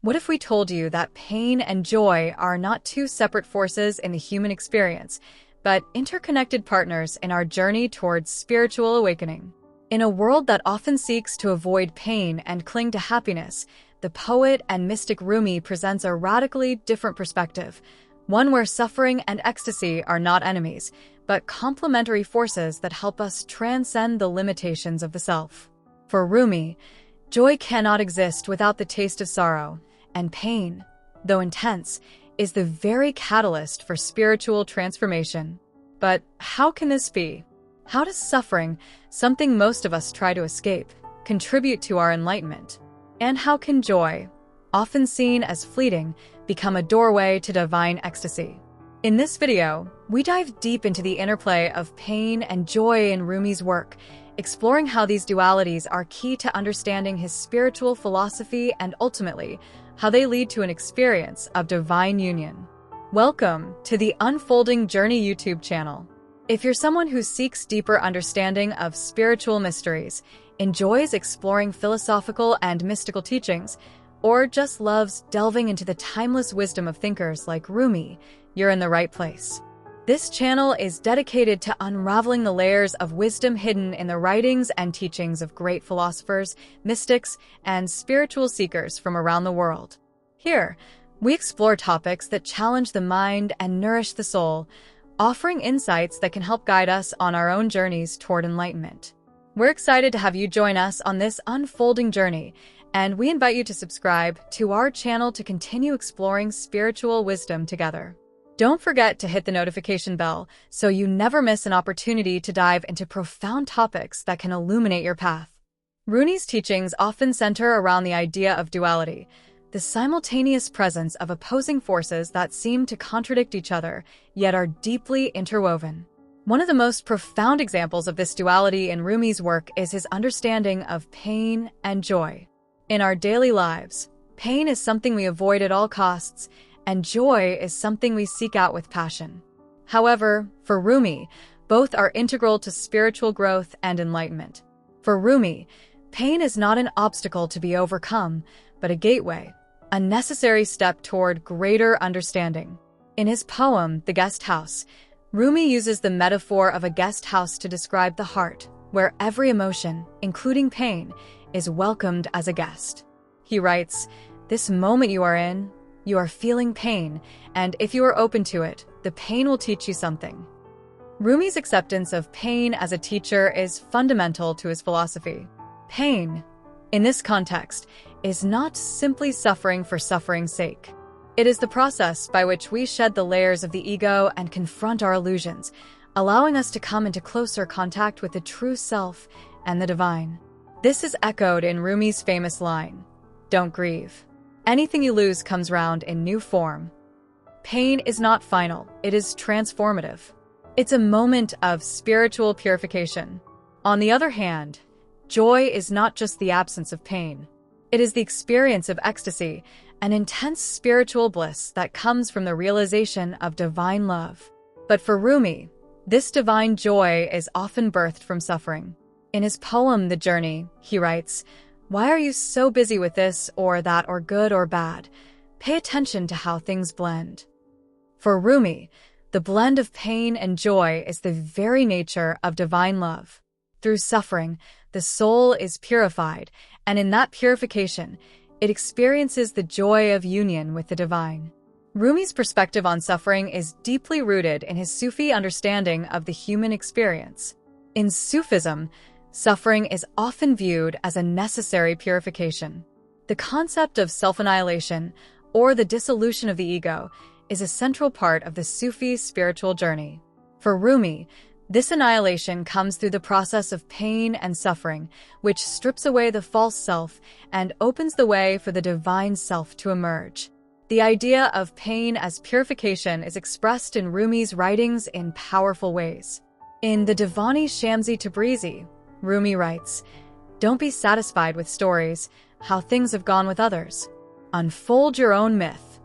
What if we told you that pain and joy are not two separate forces in the human experience, but interconnected partners in our journey towards spiritual awakening? In a world that often seeks to avoid pain and cling to happiness, the poet and mystic Rumi presents a radically different perspective, one where suffering and ecstasy are not enemies, but complementary forces that help us transcend the limitations of the self. For Rumi, joy cannot exist without the taste of sorrow, and pain, though intense, is the very catalyst for spiritual transformation. But how can this be? How does suffering, something most of us try to escape, contribute to our enlightenment? And how can joy, often seen as fleeting, become a doorway to divine ecstasy? In this video, we dive deep into the interplay of pain and joy in Rumi's work, exploring how these dualities are key to understanding his spiritual philosophy and ultimately, how they lead to an experience of divine union. Welcome to the Unfolding Journey YouTube channel. If you're someone who seeks deeper understanding of spiritual mysteries, enjoys exploring philosophical and mystical teachings, or just loves delving into the timeless wisdom of thinkers like Rumi, you're in the right place. This channel is dedicated to unraveling the layers of wisdom hidden in the writings and teachings of great philosophers, mystics, and spiritual seekers from around the world. Here, we explore topics that challenge the mind and nourish the soul, offering insights that can help guide us on our own journeys toward enlightenment. We're excited to have you join us on this unfolding journey, and we invite you to subscribe to our channel to continue exploring spiritual wisdom together. Don't forget to hit the notification bell so you never miss an opportunity to dive into profound topics that can illuminate your path. Rumi's teachings often center around the idea of duality, the simultaneous presence of opposing forces that seem to contradict each other, yet are deeply interwoven. One of the most profound examples of this duality in Rumi's work is his understanding of pain and joy. In our daily lives, pain is something we avoid at all costs, and joy is something we seek out with passion. However, for Rumi, both are integral to spiritual growth and enlightenment. For Rumi, pain is not an obstacle to be overcome, but a gateway, a necessary step toward greater understanding. In his poem, The Guest House, Rumi uses the metaphor of a guest house to describe the heart, where every emotion, including pain, is welcomed as a guest. He writes, "This moment you are in, you are feeling pain, and if you are open to it, the pain will teach you something." Rumi's acceptance of pain as a teacher is fundamental to his philosophy. Pain, in this context, is not simply suffering for suffering's sake. It is the process by which we shed the layers of the ego and confront our illusions, allowing us to come into closer contact with the true self and the divine. This is echoed in Rumi's famous line, "Don't grieve. Anything you lose comes round in new form." Pain is not final, it is transformative. It's a moment of spiritual purification. On the other hand, joy is not just the absence of pain. It is the experience of ecstasy, an intense spiritual bliss that comes from the realization of divine love. But for Rumi, this divine joy is often birthed from suffering. In his poem, The Journey, he writes, "Why are you so busy with this or that or good or bad? Pay attention to how things blend." For Rumi, the blend of pain and joy is the very nature of divine love. Through suffering, the soul is purified, and in that purification, it experiences the joy of union with the divine. Rumi's perspective on suffering is deeply rooted in his Sufi understanding of the human experience. In Sufism, suffering is often viewed as a necessary purification. The concept of self-annihilation, or the dissolution of the ego, is a central part of the Sufi spiritual journey. For Rumi, this annihilation comes through the process of pain and suffering, which strips away the false self and opens the way for the divine self to emerge. The idea of pain as purification is expressed in Rumi's writings in powerful ways. In the Divani Shamsi Tabrizi, Rumi writes, "Don't be satisfied with stories, how things have gone with others. Unfold your own myth."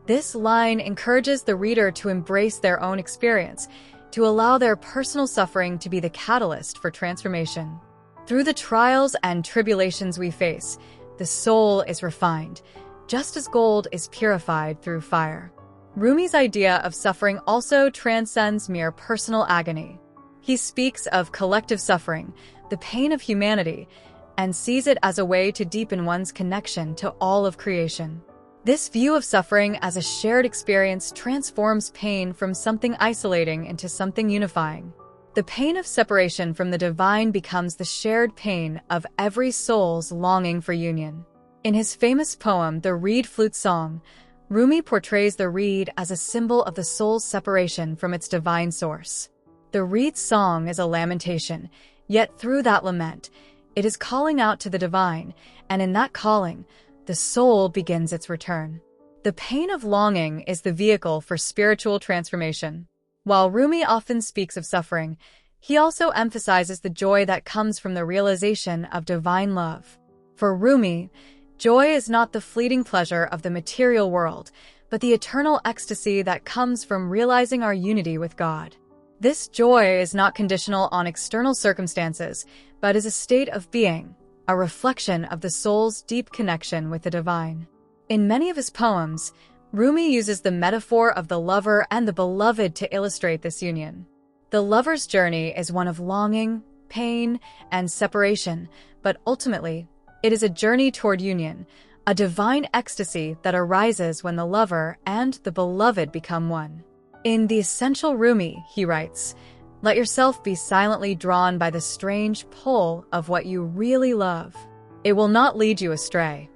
This line encourages the reader to embrace their own experience, to allow their personal suffering to be the catalyst for transformation. Through the trials and tribulations we face, the soul is refined, just as gold is purified through fire. Rumi's idea of suffering also transcends mere personal agony. He speaks of collective suffering, the pain of humanity, and sees it as a way to deepen one's connection to all of creation. This view of suffering as a shared experience transforms pain from something isolating into something unifying. The pain of separation from the divine becomes the shared pain of every soul's longing for union. In his famous poem, The Reed Flute Song, Rumi portrays the reed as a symbol of the soul's separation from its divine source. The reed's song is a lamentation, yet through that lament, it is calling out to the divine, and in that calling, the soul begins its return. The pain of longing is the vehicle for spiritual transformation. While Rumi often speaks of suffering, he also emphasizes the joy that comes from the realization of divine love. For Rumi, joy is not the fleeting pleasure of the material world, but the eternal ecstasy that comes from realizing our unity with God. This joy is not conditional on external circumstances, but is a state of being, a reflection of the soul's deep connection with the divine. In many of his poems, Rumi uses the metaphor of the lover and the beloved to illustrate this union. The lover's journey is one of longing, pain, and separation, but ultimately, it is a journey toward union, a divine ecstasy that arises when the lover and the beloved become one. In The Essential Rumi, he writes, "Let yourself be silently drawn by the strange pull of what you really love. It will not lead you astray."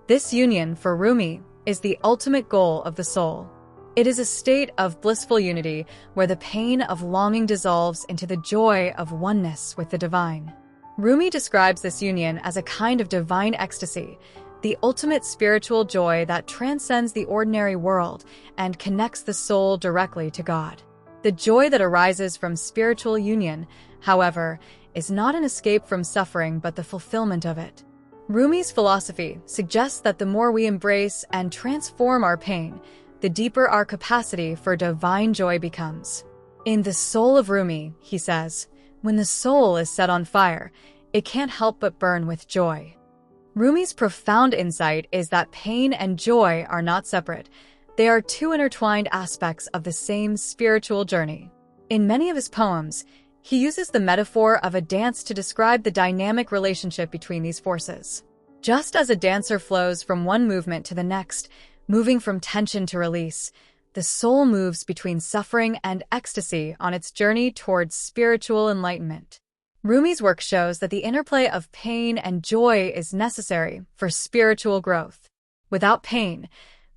This union, for Rumi, is the ultimate goal of the soul. It is a state of blissful unity where the pain of longing dissolves into the joy of oneness with the divine. Rumi describes this union as a kind of divine ecstasy, the ultimate spiritual joy that transcends the ordinary world and connects the soul directly to God. The joy that arises from spiritual union, however, is not an escape from suffering but the fulfillment of it. Rumi's philosophy suggests that the more we embrace and transform our pain, the deeper our capacity for divine joy becomes. In The Soul of Rumi, he says, "When the soul is set on fire, it can't help but burn with joy." Rumi's profound insight is that pain and joy are not separate. They are two intertwined aspects of the same spiritual journey. In many of his poems, he uses the metaphor of a dance to describe the dynamic relationship between these forces. Just as a dancer flows from one movement to the next, moving from tension to release, the soul moves between suffering and ecstasy on its journey towards spiritual enlightenment. Rumi's work shows that the interplay of pain and joy is necessary for spiritual growth. Without pain,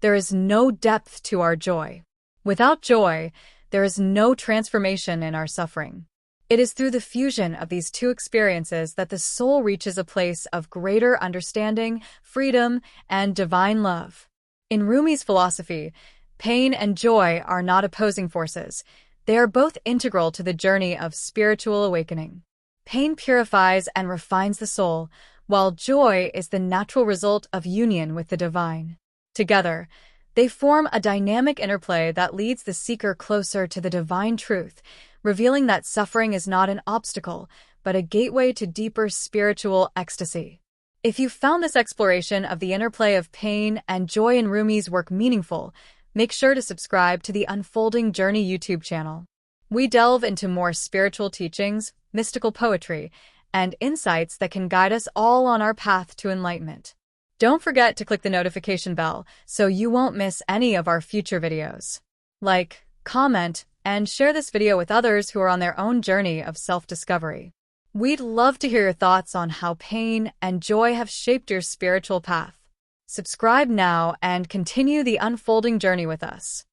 there is no depth to our joy. Without joy, there is no transformation in our suffering. It is through the fusion of these two experiences that the soul reaches a place of greater understanding, freedom, and divine love. In Rumi's philosophy, pain and joy are not opposing forces. They are both integral to the journey of spiritual awakening. Pain purifies and refines the soul, while joy is the natural result of union with the divine. Together, they form a dynamic interplay that leads the seeker closer to the divine truth, revealing that suffering is not an obstacle, but a gateway to deeper spiritual ecstasy. If you found this exploration of the interplay of pain and joy in Rumi's work meaningful, make sure to subscribe to the Unfolding Journey YouTube channel. We delve into more spiritual teachings, mystical poetry, and insights that can guide us all on our path to enlightenment. Don't forget to click the notification bell so you won't miss any of our future videos. Like, comment, and share this video with others who are on their own journey of self-discovery. We'd love to hear your thoughts on how pain and joy have shaped your spiritual path. Subscribe now and continue the unfolding journey with us.